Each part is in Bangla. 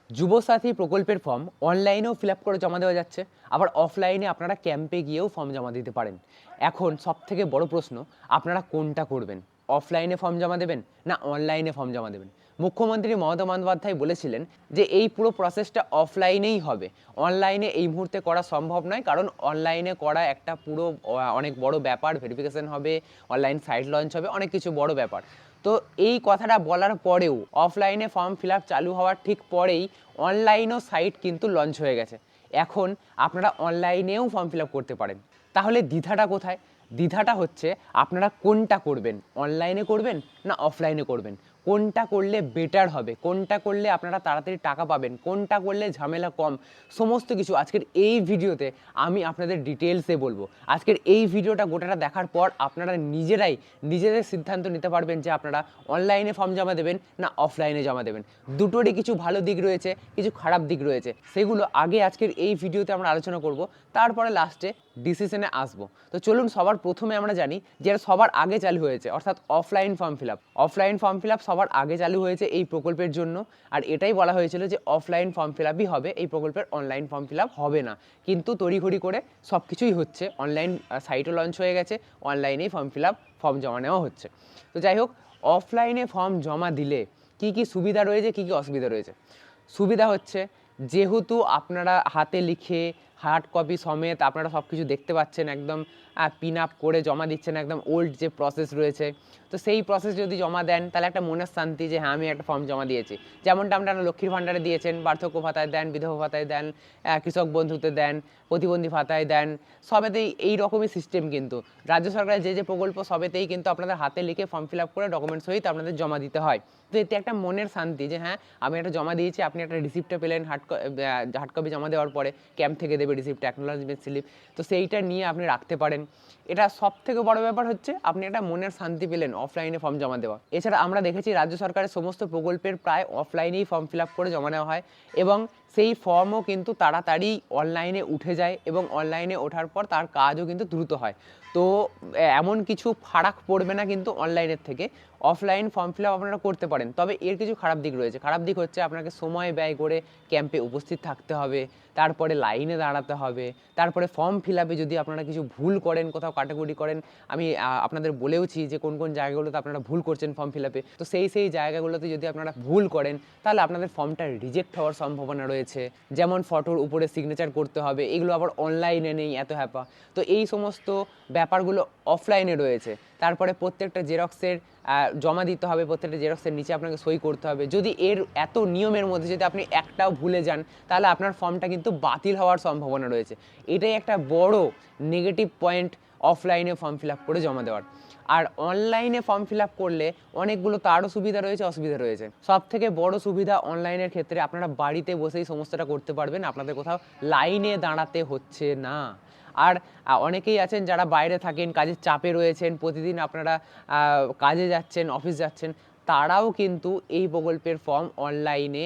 যুবসাথী প্রকল্পের ফর্ম অনলাইনেও ফিল আপ করে জমা দেওয়া যাচ্ছে, আবার অফলাইনে আপনারা ক্যাম্পে গিয়েও ফর্ম জমা দিতে পারেন। এখন সবথেকে বড় প্রশ্ন, আপনারা কোনটা করবেন? অফলাইনে ফর্ম জমা দেবেন না অনলাইনে ফর্ম জমা দেবেন? মুখ্যমন্ত্রী মমতা বন্দ্যোপাধ্যায় বলেছিলেন যে এই পুরো প্রসেসটা অফলাইনেই হবে, অনলাইনে এই মুহূর্তে করা সম্ভব নয়, কারণ অনলাইনে করা একটা পুরো অনেক বড় ব্যাপার, ভেরিফিকেশন হবে, অনলাইন সাইট লঞ্চ হবে, অনেক কিছু বড় ব্যাপার। তো এই কথাটা বলার পরেও অফলাইনে ফর্ম ফিল আপ চালু হওয়ার ঠিক পরেই অনলাইনও সাইট কিন্তু লঞ্চ হয়ে গেছে। এখন আপনারা অনলাইনেও ফর্ম ফিল আপ করতে পারেন। তাহলে দ্বিধাটা কোথায়? দ্বিধাটা হচ্ছে আপনারা কোনটা করবেন, অনলাইনে করবেন না অফলাইনে করবেন, কোনটা করলে বেটার হবে, কোনটা করলে আপনারা তাড়াতাড়ি টাকা পাবেন, কোনটা করলে ঝামেলা কম, সমস্ত কিছু আজকের এই ভিডিওতে আমি আপনাদের ডিটেলসে বলবো। আজকের এই ভিডিওটা গোটাটা দেখার পর আপনারা নিজেদের সিদ্ধান্ত নিতে পারবেন যে আপনারা অনলাইনে ফর্ম জমা দেবেন না অফলাইনে জমা দেবেন। দুটোরই কিছু ভালো দিক রয়েছে, কিছু খারাপ দিক রয়েছে, সেগুলো আগে আজকের এই ভিডিওতে আমরা আলোচনা করব, তারপরে লাস্টে ডিসিশনে আসবো। তো চলুন, সবার প্রথমে আমরা জানি যে সবার আগে চালু হয়েছে, অর্থাৎ offline form fill up. Offline form fill up সবার আগে চালু হয়েছে এই প্রকল্পের জন্য, আর এটাই বলা হয়েছিল যে অফলাইন ফর্ম ফিল আপই হবে, এই প্রকল্পের অনলাইন ফর্ম ফিল আপ হবে না। কিন্তু তড়িঘড়ি করে সব কিছুই হচ্ছে, অনলাইন সাইটও লঞ্চ হয়ে গেছে, অনলাইনেই ফর্ম জমা নেওয়া হচ্ছে। তো যাই হোক, অফলাইনে ফর্ম জমা দিলে কি কি সুবিধা রয়েছে, কি কি অসুবিধা রয়েছে? সুবিধা হচ্ছে, যেহেতু আপনারা হাতে লিখে হার্ড কপি সমেত আপনারা সব কিছু দেখতে পাচ্ছেন, একদম পিন আপ করে জমা দিচ্ছেন, একদম ওল্ড যে প্রসেস রয়েছে, তো সেই প্রসেস যদি জমা দেন তাহলে একটা মনের শান্তি যে হ্যাঁ আমি একটা ফর্ম জমা দিয়েছি। যেমনটা আপনারা লক্ষ্মীর ভাণ্ডারে দিয়েছেন, বার্ধক্য ভাতায় দেন, বিধবা ভাতায় দেন, কৃষক বন্ধুতে দেন, প্রতিবন্ধী ভাতায় দেন, সবেতেই এই রকমই সিস্টেম। কিন্তু রাজ্য সরকারের যে যে প্রকল্প সবেতেই কিন্তু আপনাদের হাতে লিখে ফর্ম ফিল আপ করে ডকুমেন্টস সহিত আপনাদের জমা দিতে হয়। তো এতে একটা মনের শান্তি যে হ্যাঁ আমি একটা জমা দিয়েছি, আপনি একটা রিসিপ্টটা পেলেন, হার্ড কপি জমা দেওয়ার পরে ক্যাম্প থেকে দেবে রিসিপ্ট, অ্যাকনোলজমেন্ট স্লিপ, তো সেইটা নিয়ে আপনি রাখতে পারেন। এটা সব থেকে বড় ব্যাপার হচ্ছে আপনি একটা মনের শান্তি পেলেন অফলাইনে ফর্ম জমা দেওয়া। এছাড়া আমরা দেখেছি রাজ্য সরকারের সমস্ত প্রকল্পের প্রায় অফলাইনেই ফর্ম ফিল আপ করে জমা নেওয়া হয়, এবং সেই ফর্মও কিন্তু তাড়াতাড়ি অনলাইনে উঠে যায়, এবং অনলাইনে ওঠার পর তার কাজও কিন্তু দ্রুত হয়। তো এমন কিছু ফারাক পড়বে না কিন্তু অনলাইনের থেকে। অফলাইন ফর্ম ফিল আপ আপনারা করতে পারেন, তবে এর কিছু খারাপ দিক রয়েছে। খারাপ দিক হচ্ছে আপনাকে সময় ব্যয় করে ক্যাম্পে উপস্থিত থাকতে হবে, তারপরে লাইনে দাঁড়াতে হবে, তারপরে ফর্ম ফিল আপে যদি আপনারা কিছু ভুল করেন, কোথাও কাটাকুটি করেন, আমি আপনাদের বলেওছি যে কোন কোন জায়গাগুলোতে আপনারা ভুল করছেন ফর্ম ফিল আপে, তো সেই জায়গাগুলোতে যদি আপনারা ভুল করেন তাহলে আপনাদের ফর্মটা রিজেক্ট হওয়ার সম্ভাবনা রয়েছে। যেমন ফটোর উপরে সিগনেচার করতে হবে, এগুলো আবার অনলাইনে নেই, এত হ্যাপা। তো এই সমস্ত ব্যাপারগুলো অফলাইনে রয়েছে। তারপরে প্রত্যেকটা জেরক্সের জমা দিতে হবে, প্রত্যেকটা জেরক্সের নিচে আপনাকে সই করতে হবে। যদি এর এত নিয়মের মধ্যে যদি আপনি একটাও ভুলে যান তাহলে আপনার ফর্মটা কিন্তু বাতিল হওয়ার সম্ভাবনা রয়েছে। এটাই একটা বড় নেগেটিভ পয়েন্ট অফলাইনে ফর্ম ফিল আপ করে জমা দেওয়ার। আর অনলাইনে ফর্ম ফিল আপ করলে অনেকগুলো তারও সুবিধা রয়েছে, অসুবিধা রয়েছে। সব থেকে বড় সুবিধা অনলাইনের ক্ষেত্রে, আপনারা বাড়িতে বসেই সমস্তটা করতে পারবেন, আপনাদের কোথাও লাইনে দাঁড়াতে হচ্ছে না। আর অনেকেই আছেন যারা বাইরে থাকেন, কাজের চাপে রয়েছেন, প্রতিদিন আপনারা কাজে যাচ্ছেন, অফিস যাচ্ছেন, তারাও কিন্তু এই প্রকল্পের ফর্ম অনলাইনে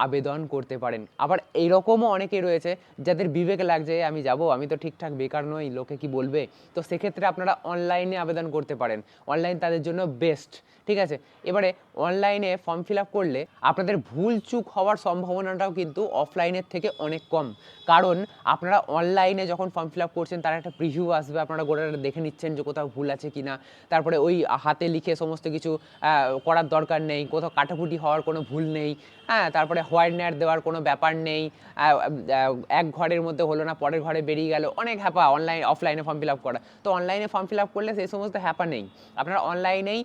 আবেদন করতে পারেন। আবার এইরকমও অনেকে রয়েছে যাদের বিবেক লাগছে আমি যাব, আমি তো ঠিকঠাক বেকার নই, লোকে কি বলবে, তো সেক্ষেত্রে আপনারা অনলাইনে আবেদন করতে পারেন। অনলাইন তাদের জন্য বেস্ট, ঠিক আছে। এবারে অনলাইনে ফর্ম ফিল আপ করলে আপনাদের ভুল চুক হওয়ার সম্ভাবনাটাও কিন্তু অফলাইনের থেকে অনেক কম, কারণ আপনারা অনলাইনে যখন ফর্ম ফিল আপ করছেন তার একটা প্রিভিউ আসবে, আপনারা গোটাটা দেখে নিচ্ছেন যে কোথাও ভুল আছে কি না, তারপরে ওই হাতে লিখে সমস্ত কিছু করার দরকার নেই, কোথাও কাটাকুটি হওয়ার কোনো ভুল নেই, হ্যাঁ, তারপরে হোয়াইটনার দেওয়ার কোনো ব্যাপার নেই, এক ঘরের মধ্যে হলো না পরের ঘরে বেরিয়ে গেল, অনেক হ্যাপা অফলাইনে ফর্ম ফিল আপ করা। তো অনলাইনে ফর্ম ফিল আপ করলে সেই সমস্ত হ্যাপা নেই, আপনারা অনলাইনেই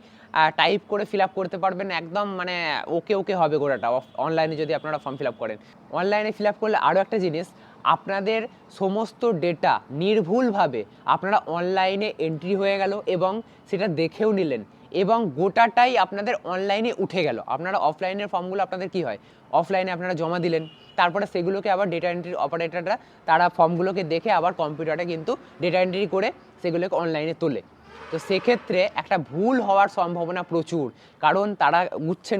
টাইপ করে ফিল আপ করতে পারবেন, একদম মানে ওকে ওকে হবে গোটাটা অনলাইনে যদি আপনারা ফর্ম ফিল আপ করেন। অনলাইনে ফিল আপ করলে আরও একটা জিনিস, আপনাদের সমস্ত ডেটা নির্ভুলভাবে আপনারা অনলাইনে এন্ট্রি হয়ে গেল, এবং সেটা দেখেও নিলেন, এবং গোটাটাই আপনাদের অনলাইনে উঠে গেল। আপনারা অফলাইনের ফর্মগুলো আপনাদের কি হয়, অফলাইনে আপনারা জমা দিলেন, তারপরে সেগুলোকে আবার ডেটা এন্ট্রি অপারেটররা তারা ফর্মগুলোকে দেখে আবার কম্পিউটারে কিন্তু ডেটা এন্ট্রি করে সেগুলোকে অনলাইনে তোলে। তো সেক্ষেত্রে একটা ভুল হওয়ার সম্ভাবনা প্রচুর, কারণ তারা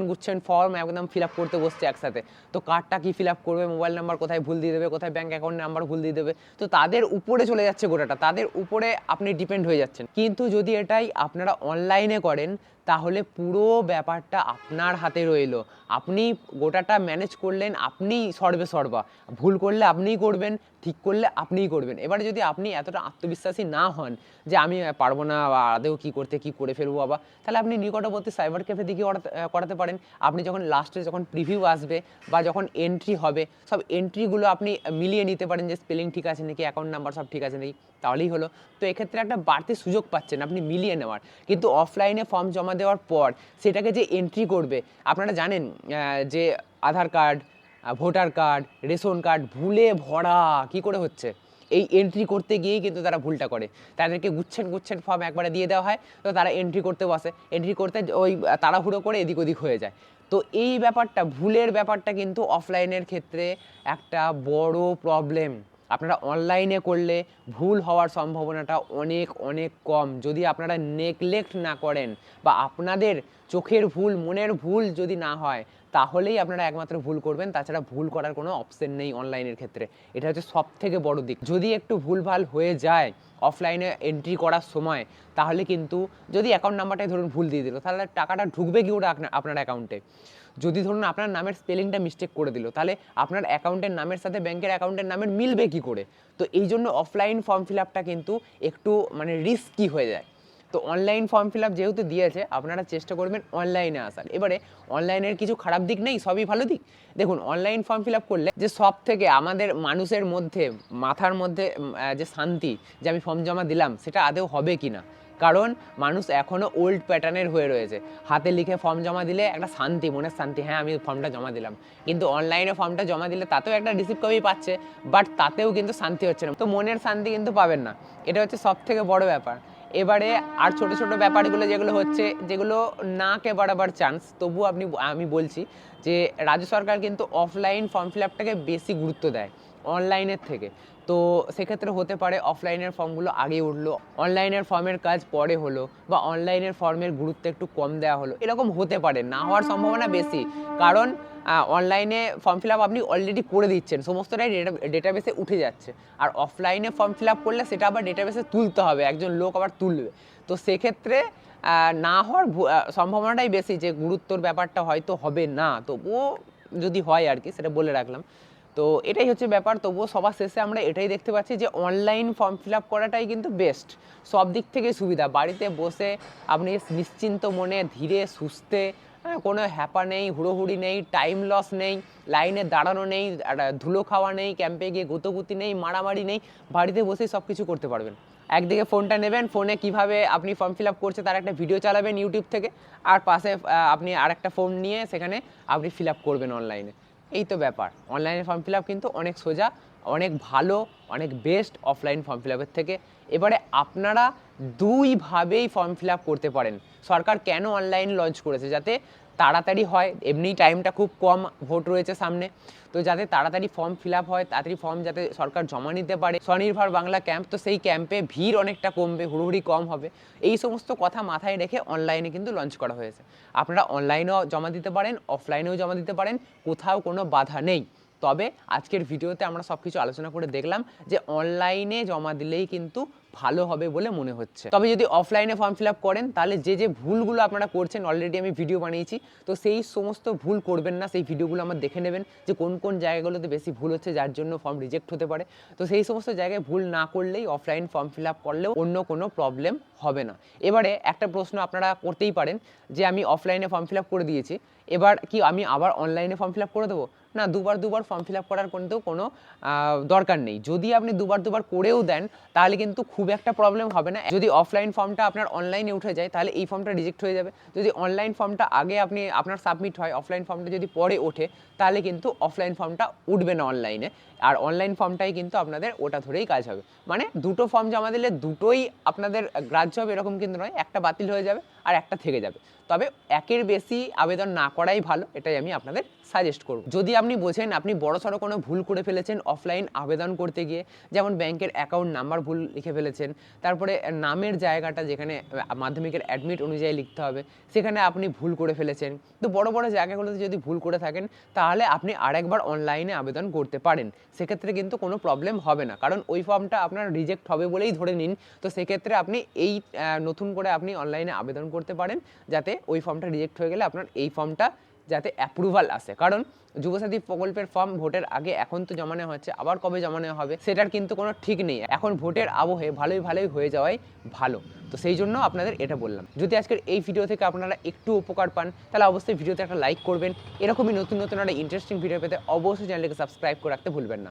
গুচ্ছেন ফর্ম একদম ফিল আপ করতে বসছে একসাথে, তো কার্ডটা কি ফিল আপ করবে, মোবাইল নাম্বার কোথায় ভুল দিয়ে দেবে, কোথায় ব্যাঙ্ক অ্যাকাউন্ট নাম্বার ভুল দিয়ে দেবে, তো তাদের উপরে চলে যাচ্ছে গোটাটা, তাদের উপরে আপনি ডিপেন্ড হয়ে যাচ্ছেন। কিন্তু যদি এটাই আপনারা অনলাইনে করেন তাহলে পুরো ব্যাপারটা আপনার হাতে রইলো। আপনি গোটাটা ম্যানেজ করলেন, আপনিই সর্বে সর্বা। ভুল করলে আপনিই করবেন, ঠিক করলে আপনিই করবেন। এবারে যদি আপনি এতটা আত্মবিশ্বাসী না হন যে আমি পারবো না বা আদৌ কী করতে, কী করে ফেলবো বাবা, তাহলে আপনি নিকটবর্তী সাইবার ক্যাফে দিয়ে করাতে পারেন। আপনি যখন লাস্টে যখন প্রিভিউ আসবে বা যখন এন্ট্রি হবে, সব এন্ট্রিগুলো আপনি মিলিয়ে নিতে পারেন যে স্পেলিং ঠিক আছে নাকি, অ্যাকাউন্ট নাম্বার সব ঠিক আছে নাকি, তাহলেই হলো। তো এক্ষেত্রে একটা বাড়তি সুযোগ পাচ্ছেন আপনি মিলিয়ে নেওয়ার। কিন্তু অফলাইনে ফর্ম জমা দেওয়ার পর সেটাকে যে এন্ট্রি করবে, আপনারা জানেন যে Aadhaar card, voter card, ration card ভুলে ভরা কী করে হচ্ছে, এই এন্ট্রি করতে গিয়েই কিন্তু তারা ভুলটা করে। তাদেরকে গুচ্ছেন গুচ্ছেন ফর্ম একবারে দিয়ে দেওয়া হয়, তো তারা এন্ট্রি করতে বসে, এন্ট্রি করতে ওই তাড়াহুড়ো করে এদিক ওদিক হয়ে যায়। তো এই ব্যাপারটা, ভুলের ব্যাপারটা কিন্তু অফলাইনের ক্ষেত্রে একটা বড় প্রবলেম। আপনারা অনলাইনে করলে ভুল হওয়ার সম্ভাবনাটা অনেক অনেক কম, যদি আপনারা নেগলেক্ট না করেন বা আপনাদের চোখের ভুল, মনের ভুল যদি না হয়, তাহলেই আপনারা একমাত্র ভুল করবেন। তাছাড়া ভুল করার কোনো অপশন নেই অনলাইনের ক্ষেত্রে। এটা হচ্ছে সবথেকে বড় দিক। যদি একটু ভুলভাল হয়ে যায় অফলাইনে এন্ট্রি করার সময়, তাহলে কিন্তু যদি অ্যাকাউন্ট নাম্বারটাই ধরুন ভুল দিয়ে দিল, তাহলে টাকাটা ঢুকবে কি করে আপনার অ্যাকাউন্টে? যদি ধরুন আপনার নামের স্পেলিংটা মিস্টেক করে দিল, তাহলে আপনার অ্যাকাউন্টের নামের সাথে ব্যাংকের অ্যাকাউন্টের নামের মিলবে কি করে? তো এই জন্য অফলাইন ফর্ম ফিল আপটা কিন্তু একটু মানে রিস্কি হয়ে যায়। তো অনলাইন ফর্ম ফিল আপ যেহেতু দিয়েছে, আপনারা চেষ্টা করবেন অনলাইনে আসার। এবারে অনলাইনের কিছু খারাপ দিক নেই, সবই ভালো দিক। দেখুন, অনলাইন ফর্ম ফিল আপ করলে যে সব থেকে আমাদের মানুষের মধ্যে, মাথার মধ্যে যে শান্তি, যে আমি ফর্ম জমা দিলাম, সেটা আদৌ হবে কি না। কারণ মানুষ এখনও ওল্ড প্যাটার্নের হয়ে রয়েছে। হাতে লিখে ফর্ম জমা দিলে একটা শান্তি, মনের শান্তি, হ্যাঁ আমি ফর্মটা জমা দিলাম। কিন্তু অনলাইনে ফর্মটা জমা দিলে তাতেও একটা রিসিপ্ট কপি পাচ্ছে, বাট তাতেও কিন্তু শান্তি হচ্ছে না। তো মনের শান্তি কিন্তু পাবেন না, এটা হচ্ছে সব থেকে বড় ব্যাপার। এবারে আর ছোট ছোট ব্যাপারগুলো যেগুলো হচ্ছে, যেগুলো না কে বাড়াবার চান্স, তবু আমি বলছি যে রাজ্য সরকার কিন্তু অফলাইন ফর্ম ফিল আপটাকে বেশি গুরুত্ব দেয় অনলাইনের থেকে। তো সেক্ষেত্রে হতে পারে অফলাইনের ফর্মগুলো আগে উঠলো, অনলাইনের ফর্মের কাজ পরে হলো, বা অনলাইনের ফর্মের গুরুত্ব একটু কম দেওয়া হলো, এরকম হতে পারে, না হওয়ার সম্ভাবনা বেশি। কারণ অনলাইনে ফর্ম ফিল আপ আপনি অলরেডি করে দিচ্ছেন, সমস্তটাই ডেটাবেসে উঠে যাচ্ছে। আর অফলাইনে ফর্ম ফিল আপ করলে সেটা আবার ডেটাবেসে তুলতে হবে, একজন লোক আবার তুলবে। তো সেক্ষেত্রে না হওয়ার সম্ভাবনাটাই বেশি, যে গুরুত্বর ব্যাপারটা হয়তো হবে না, তবুও যদি হয় আর কি, সেটা বলে রাখলাম। তো এটাই হচ্ছে ব্যাপার। তবুও সবার শেষে আমরা এটাই দেখতে পাচ্ছি যে অনলাইন ফর্ম ফিল আপ করাটাই কিন্তু বেস্ট, সব দিক থেকে সুবিধা। বাড়িতে বসে আপনি নিশ্চিন্ত মনে, ধীরে সুস্থে, কোনো হ্যাপা নেই, হুড়োহুড়ি নেই, টাইম লস নেই, লাইনে দাঁড়ানো নেই, ধুলো খাওয়া নেই, ক্যাম্পে গিয়ে গুতোগুতি নেই, মারামারি নেই, বাড়িতে বসেই সব কিছু করতে পারবেন। একদিকে ফোনটা নেবেন, ফোনে কিভাবে আপনি ফর্ম ফিল আপ করছে তার একটা ভিডিও চালাবেন ইউটিউব থেকে, আর পাশে আপনি আরেকটা ফোন নিয়ে সেখানে আপনি ফিল আপ করবেন অনলাইনে। এই তো ব্যাপার। অনলাইনে ফর্ম ফিল আপ কিন্তু অনেক সোজা, অনেক ভালো, অনেক বেস্ট অফলাইন ফর্ম ফিল আপের থেকে। এবারে আপনারা দুইভাবেই ফর্ম ফিল আপ করতে পারেন। সরকার কেন অনলাইন লঞ্চ করেছে? যাতে তাড়াতাড়ি হয়, এমনি টাইমটা খুব কম, ভোট রয়েছে সামনে, তো যাতে তাড়াতাড়ি ফর্ম ফিল আপ হয়, তাড়াতাড়ি ফর্ম যাতে সরকার জমা নিতে পারে। স্বনির্ভর বাংলা ক্যাম্প, তো সেই ক্যাম্পে ভিড় অনেকটা কমবে, হুড়োহুড়ি কম হবে। এই সমস্ত কথা মাথায় রেখে অনলাইনে কিন্তু লঞ্চ করা হয়েছে। আপনারা অনলাইনেও জমা দিতে পারেন, অফলাইনেও জমা দিতে পারেন, কোথাও কোনো বাধা নেই। তবে আজকের ভিডিওতে আমরা সব কিছু আলোচনা করে দেখলাম যে অনলাইনে জমা দিলেই কিন্তু ভালো হবে বলে মনে হচ্ছে। তবে যদি অফলাইনে ফর্ম ফিল আপ করেন, তাহলে যে যে ভুলগুলো আপনারা করছেন, অলরেডি আমি ভিডিও বানিয়েছি, তো সেই সমস্ত ভুল করবেন না। সেই ভিডিওগুলো আমার দেখে নেবেন যে কোন কোন জায়গাগুলোতে বেশি ভুল হচ্ছে, যার জন্য ফর্ম রিজেক্ট হতে পারে। তো সেই সমস্ত জায়গায় ভুল না করলেই অফলাইন ফর্ম ফিল আপ করলেও অন্য কোনো প্রবলেম হবে না। এবারে একটা প্রশ্ন আপনারা করতেই পারেন যে আমি অফলাইনে ফর্ম ফিল আপ করে দিয়েছি, এবার কি আমি আবার অনলাইনে ফর্ম ফিল আপ করে দেবো? না, দুবার ফর্ম ফিল আপ করার কিন্তু কোনো দরকার নেই। যদি আপনি দুবার করেও দেন, তাহলে কিন্তু খুব একটা প্রবলেম হবে না। যদি অফলাইন ফর্মটা আপনার অনলাইনে উঠে যায়, তাহলে এই ফর্মটা রিজেক্ট হয়ে যাবে। যদি অনলাইন ফর্মটা আগে আপনার সাবমিট হয়, অফলাইন ফর্মটা যদি পরে ওঠে, তাহলে কিন্তু অফলাইন ফর্মটা উঠবে না অনলাইনে, আর অনলাইন ফর্মটাই কিন্তু আপনাদের ওটা ধরেই কাজ হবে। মানে দুটো ফর্ম জমা দিলে দুটোই আপনাদের গ্রাহ্য হবে এরকম কিন্তু নয়, একটা বাতিল হয়ে যাবে আর একটা থেকে যাবে। তবে একের বেশি আবেদন না করাই ভালো, এটাই আমি আপনাদের সাজেস্ট করব। যদি আপনি বোঝেন আপনি বড়সড় কোনো ভুল করে ফেলেছেন অফলাইন আবেদন করতে গিয়ে, যেমন ব্যাংকের অ্যাকাউন্ট নাম্বার ভুল লিখে ফেলেছেন, তারপরে নামের জায়গাটা যেখানে মাধ্যমিকের অ্যাডমিট অনুযায়ী লিখতে হবে সেখানে আপনি ভুল করে ফেলেছেন, তো বড় বড় জায়গাগুলোতে যদি ভুল করে থাকেন, তাহলে আপনি আরেকবার অনলাইনে আবেদন করতে পারেন। সেক্ষেত্রে কিন্তু কোনো প্রবলেম হবে না, কারণ ওই ফর্মটা আপনার রিজেক্ট হবে বলেই ধরে নিন। তো সেক্ষেত্রে আপনি এই নতুন করে আপনি অনলাইনে আবেদন করতে পারেন, যাতে ওই ফর্মটা রিজেক্ট হয়ে গেলে আপনার এই ফর্মটা যাতে অ্যাপ্রুভাল আসে। কারণ যুবসাথী প্রকল্পের ফর্ম ভোটের আগে এখন তো জমা নেওয়া হচ্ছে, আবার কবে জমা নেওয়া হবে সেটার কিন্তু কোনো ঠিক নেই। এখন ভোটের আবহে ভালোই হয়ে যাওয়াই ভালো। তো সেই জন্য আপনাদের এটা বললাম। যদি আজকের এই ভিডিও থেকে আপনারা একটু উপকার পান তাহলে অবশ্যই ভিডিওতে একটা লাইক করবেন। এরকমই নতুন একটা ইন্টারেস্টিং ভিডিও পেতে অবশ্যই চ্যানেলকে সাবস্ক্রাইব করে রাখতে ভুলবেন না।